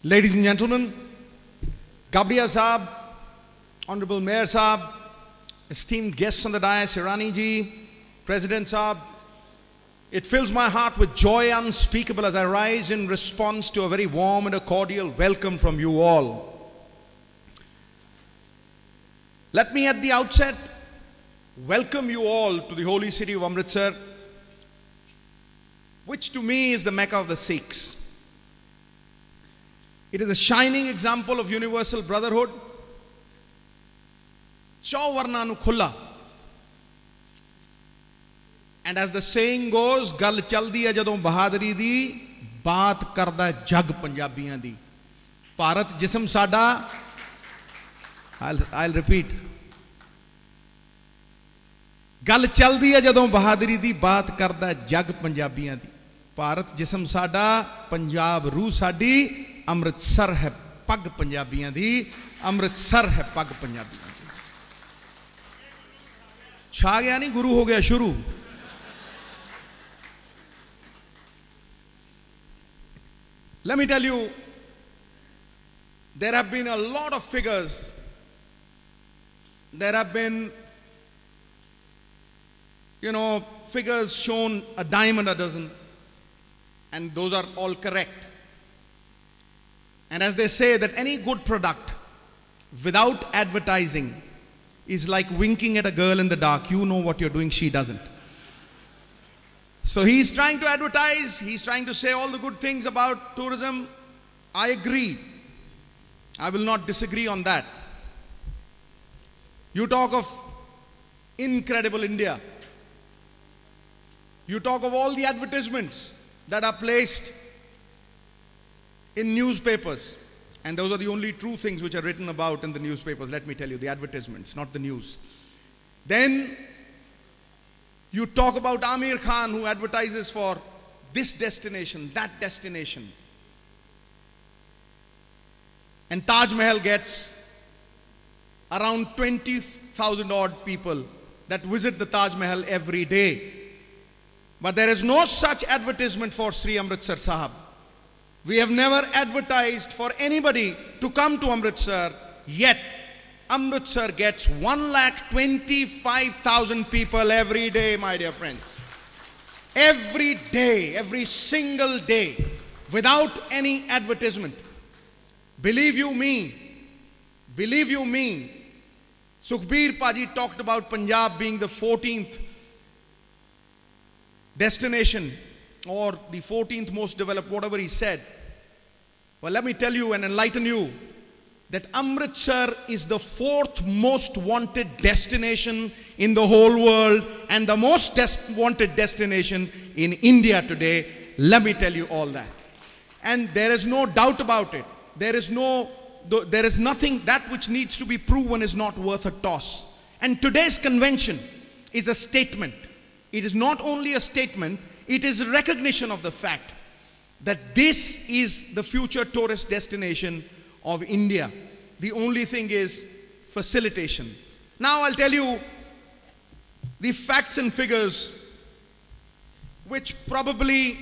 Ladies and gentlemen, Gabriya Saab, Honorable Mayor Saab, esteemed guests on the dais, Irani ji, President Saab, it fills my heart with joy unspeakable as I rise in response to a very warm and a cordial welcome from you all. Let me at the outset welcome you all to the holy city of Amritsar, which to me is the Mecca of the Sikhs. It is a shining example of universal brotherhood. Chau varna nu khulla. And as the saying goes, gal chaldi hai jadon bahadari di, baat karda jag Punjabiyan di. Bharat jism sada, I'll repeat. Gal chaldi hai jadon bahadari di, baat karda jag Punjabiyan di. Bharat jism sada, Punjab रूह साडी, अमृतसर है पग पंजाबियां दी, अमृतसर है पग पंजाबियां दी. छा गया नहीं, गुरु हो गया शुरू. Let me tell you, there have been a lot of figures. There have been, figures shown a dime and a dozen, and those are all correct. And as they say that any good product without advertising is like winking at a girl in the dark. You know what you're doing, she doesn't. So he's trying to advertise, he's trying to say all the good things about tourism. I agree. I will not disagree on that. You talk of incredible India. You talk of all the advertisements that are placed in newspapers, and those are the only true things which are written about in the newspapers. Let me tell you, the advertisements, not the news. Then you talk about Amir Khan, who advertises for this destination, that destination, and Taj Mahal gets around 20,000 odd people that visit the Taj Mahal every day. But there is no such advertisement for Sri Amritsar Sahab. We have never advertised for anybody to come to Amritsar, yet Amritsar gets 1,25,000 people every day, my dear friends. Every day, every single day, without any advertisement. Believe you me, Sukhbir Paji talked about Punjab being the 14th destination, or the 14th most developed, whatever he said. Well, let me tell you and enlighten you that Amritsar is the 4th most wanted destination in the whole world and the most wanted destination in India today. Let me tell you all that. And there is no doubt about it. There is nothing, that which needs to be proven is not worth a toss. And today's convention is a statement. It is not only a statement, it is a recognition of the fact that this is the future tourist destination of India. The only thing is facilitation. Now I'll tell you the facts and figures which probably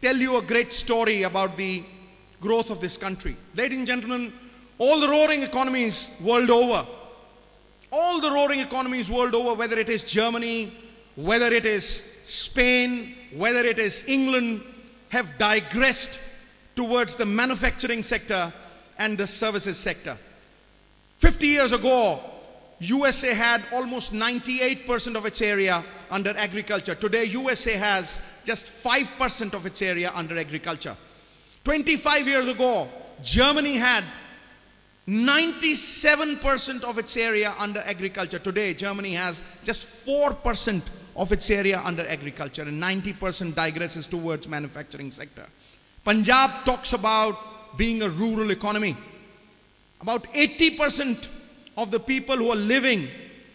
tell you a great story about the growth of this country. Ladies and gentlemen, all the roaring economies world over, whether it is Germany, whether it is Spain, whether it is England, have digressed towards the manufacturing sector and the services sector. 50 years ago, USA had almost 98% of its area under agriculture. Today, USA has just 5% of its area under agriculture. 25 years ago, Germany had 97% of its area under agriculture. Today, Germany has just 4% of its area under agriculture, and 90% digresses towards manufacturing sector. Punjab talks about being a rural economy. About 80% of the people who are living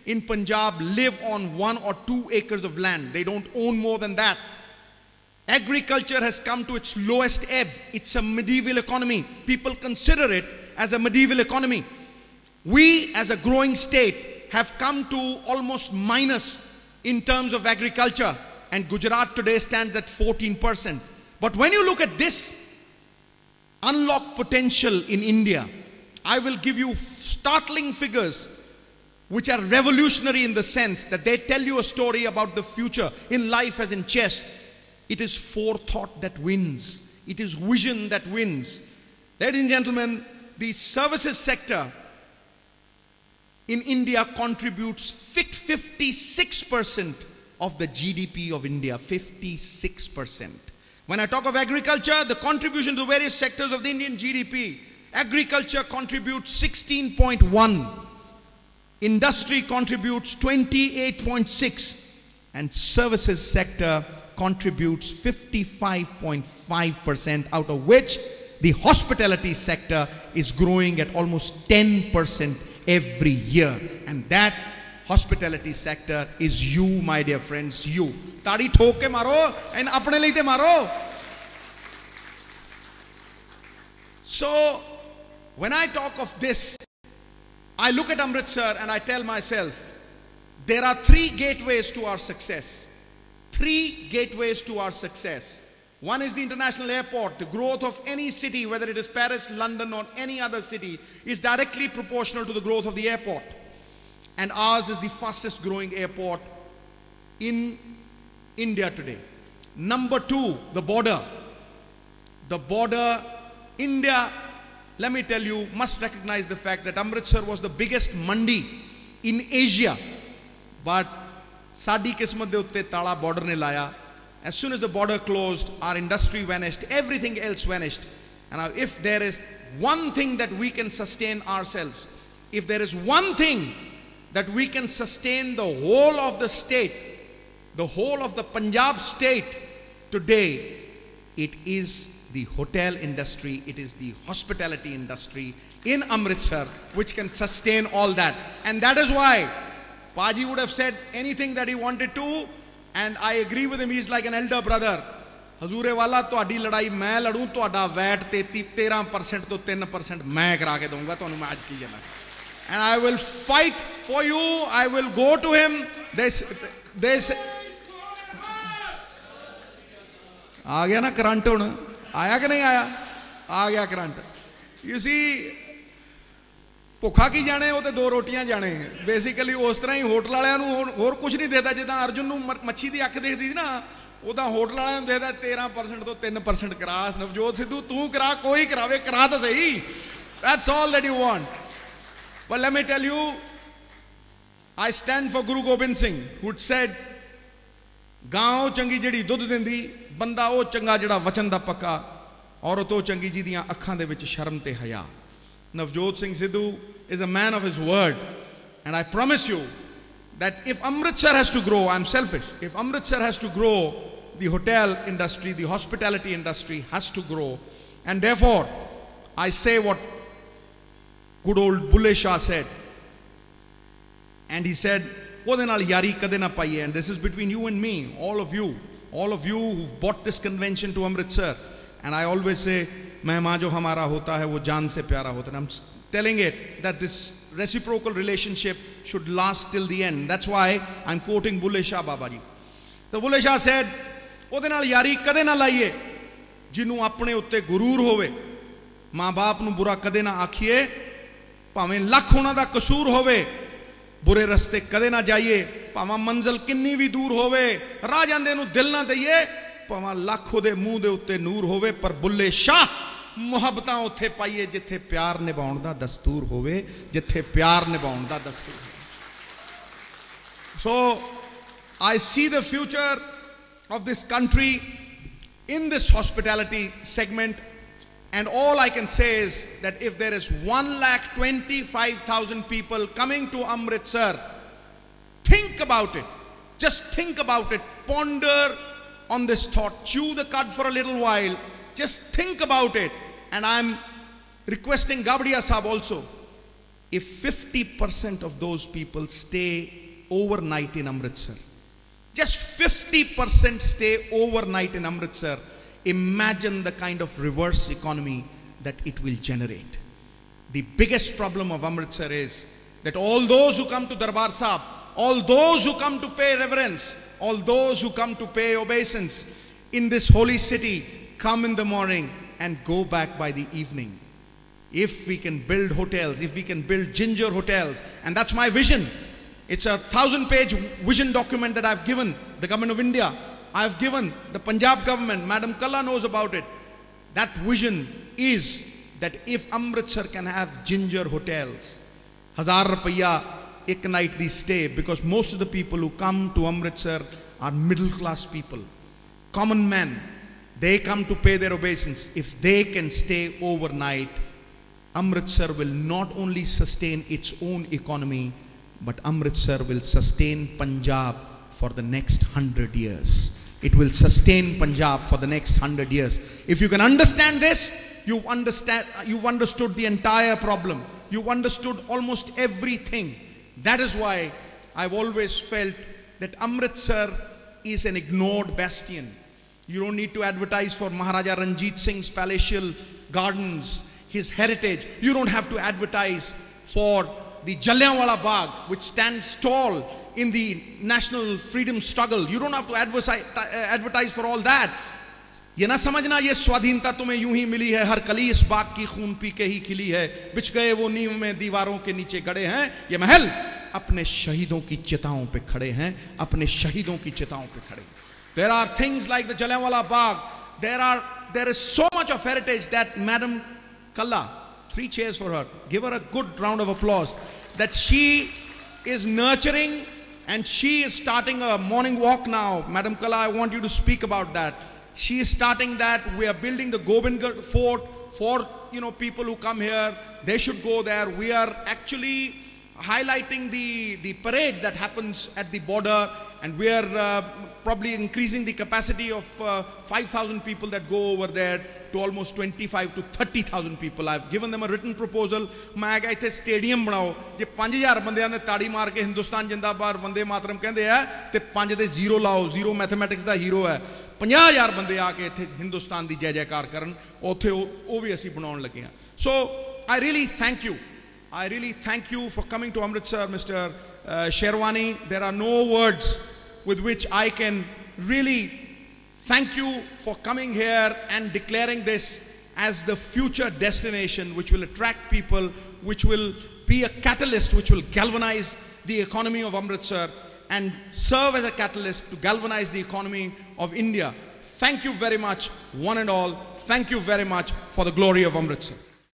in Punjab live on 1 or 2 acres of land. They don't own more than that. Agriculture has come to its lowest ebb. It's a medieval economy. People consider it as a medieval economy. We, as a growing state, have come to almost minus in terms of agriculture, and Gujarat today stands at 14%. But when you look at this unlock potential in India. I will give you startling figures which are revolutionary in the sense that they tell you a story about the future in life as in chess. It is forethought that wins. It is vision that wins. Ladies and gentlemen, the services sector in India contributes 56% of the GDP of India. 56%. When I talk of agriculture, the contribution to various sectors of the Indian GDP, agriculture contributes 16.1, industry contributes 28.6, and services sector contributes 55.5%, out of which the hospitality sector is growing at almost 10% every year. And that hospitality sector is you, my dear friends, you. Tadi thok ke maro and apne liye te maro. So, when I talk of this, I look at Amritsar and I tell myself, there are three gateways to our success. Three gateways to our success. One is the international airport. The growth of any city, whether it is Paris, London, or any other city, is directly proportional to the growth of the airport. And ours is the fastest growing airport in India today. Number two, the border. The border, India, let me tell you, must recognize the fact that Amritsar was the biggest mandi in Asia. But Sadi kismat de utte tala border ne laya. As soon as the border closed, our industry vanished, everything else vanished. And if there is one thing that we can sustain ourselves, if there is one thing that we can sustain the whole of the state, the whole of the Punjab state today, it is the hotel industry, it is the hospitality industry in Amritsar which can sustain all that. And that is why Paji would have said anything that he wanted to, and I agree with him. He's like an elder brother. Hazure wala tuhadi ladai main ladu, tuhada VAT 13% to 3% main kara ke dunga, tonu main aaj ki jana. And I will fight for you. I will go to him. There's आ गया ना current होना, आया कि नहीं आया, आ गया current. You see, भुखा की जाने वो तो दो रोटियां जाने. बेसिकली उस तरह ही होटल वालियां नूं होर कुछ नहीं देता. जिदा अर्जुन नूं मच्छी दी अख देखदी ना, उदा होटल वालियां नूं देदा 13% तो 3% करा. नवजोत सिद्धू तू करा, कोई करावे, करा तो सही. That's all that you want. But let me tell you, I stand for Guru Gobind Singh, who said, गांव चंगी जड़ी दुध देंदी, बंदा वो चंगा जड़ा वचन दा पक्का, औरत वो चंगी जी दियां अखां दे विच शर्म ते हया. Navjot Singh Sidhu is a man of his word, and I promise you that if Amritsar has to grow, I'm selfish, if Amritsar has to grow, the hotel industry, the hospitality industry has to grow. And therefore, I say what good old Bulle Shah said, and he said, "Ode naal yari kade na paiye." And this is between you and me, all of you who've bought this convention to Amritsar. And I always say, mehman jo hamara hota hai wo jaan se pyara hota hai. I'm telling it that this reciprocal relationship should last till the end. That's why I'm quoting Bulle Shah Babaji. So Bulle Shah said, "Ode naal yari kade na laiye jinu apne utte gurur hove, मां बाप नूं बुरा कदे ना आखिए, भावें लख उन्हां दा कसूर होवे, बुरे रस्ते कदे ना जाइए, भावें मंजिल किन्नी भी दूर होवे, राह जांदे नूं दिल ना दईए, भावें लख उहदे मूंह दे उत्ते नूर होवे, पर बुल्ले शाह मुहब्बतां उत्थे पाइए जिथे प्यार निभाउण दा दस्तूर होवे, जिथे प्यार निभाउण दा दस्तूर होवे." So I see the future of this country in this hospitality segment. And all I can say is that if there is 1,25,000 people coming to Amritsar, think about it. Just think about it. Ponder on this thought. Chew the cud for a little while. Just think about it. And I'm requesting Gabdiya Sahab also. If 50% of those people stay overnight in Amritsar, just 50% stay overnight in Amritsar, imagine the kind of reverse economy that it will generate. The biggest problem of Amritsar is that all those who come to Darbar Sahib, all those who come to pay reverence, all those who come to pay obeisance in this holy city, come in the morning and go back by the evening. If we can build hotels, if we can build ginger hotels, and that's my vision. It's a 1,000-page vision document that I've given the government of India. I've given the Punjab government. Madam Kalla knows about it. That vision is that if Amritsar can have ginger hotels, 1,000 rupiya ek night the stay, because most of the people who come to Amritsar are middle class people, common men. They come to pay their obeisance. If they can stay overnight, Amritsar will not only sustain its own economy, but Amritsar will sustain Punjab for the next 100 years. It will sustain Punjab for the next 100 years. If you can understand this, you've understood the entire problem. You've understood almost everything. That is why I've always felt that Amritsar is an ignored bastion. You don't need to advertise for Maharaja Ranjit Singh's palatial gardens, his heritage. You don't have to advertise for the Jallianwala Bagh, which stands tall in the national freedom struggle. You don't have to advertise for all that. ये ना समझना ये स्वाधीनता तुम्हें यूं ही मिली है, हर कली इस बाग की खून पी के ही खिली है, बिछ गए वो नींव में दीवारों के नीचे गड़े हैं, ये महल अपने शहीदों की चिताओं पे खड़े हैं, अपने शहीदों की चिताओं पे खड़े हैं. There are things like the Jallianwala Bagh. There is so much of heritage that Madam Kalla, 3 cheers for her, give her a good round of applause, that she is nurturing, and she is starting a morning walk now. Madam Kalla, I want you to speak about that. She is starting that. We are building the Gobindgarh Fort for people who come here. They should go there. We are actually highlighting the parade that happens at the border, and we are probably increasing the capacity of 5,000 people that go over there to almost 25 to 30,000 people. I've given them a written proposal. मैं कहा इत्थे stadium बनाओ, जे 5,000 बंदियां ने ताड़ी मार के हिंदुस्तान जिंदाबाद वंदे मातरम कहंदे हैं ते 5 दे जीरो लाओ, जीरो मैथमेटिक्स दा हीरो है, 50,000 बंदे आके इत्थे हिंदुस्तान दी जय जयकार करन, उत्थे वो भी असीं बनाउण लगे हां. So I really thank you. I really thank you for coming to Amritsar, Mr. Sherwani. There are no words with which I can really thank you for coming here and declaring this as the future destination which will attract people, which will be a catalyst, which will galvanize the economy of Amritsar and serve as a catalyst to galvanize the economy of India. Thank you very much, one and all. Thank you very much for the glory of Amritsar.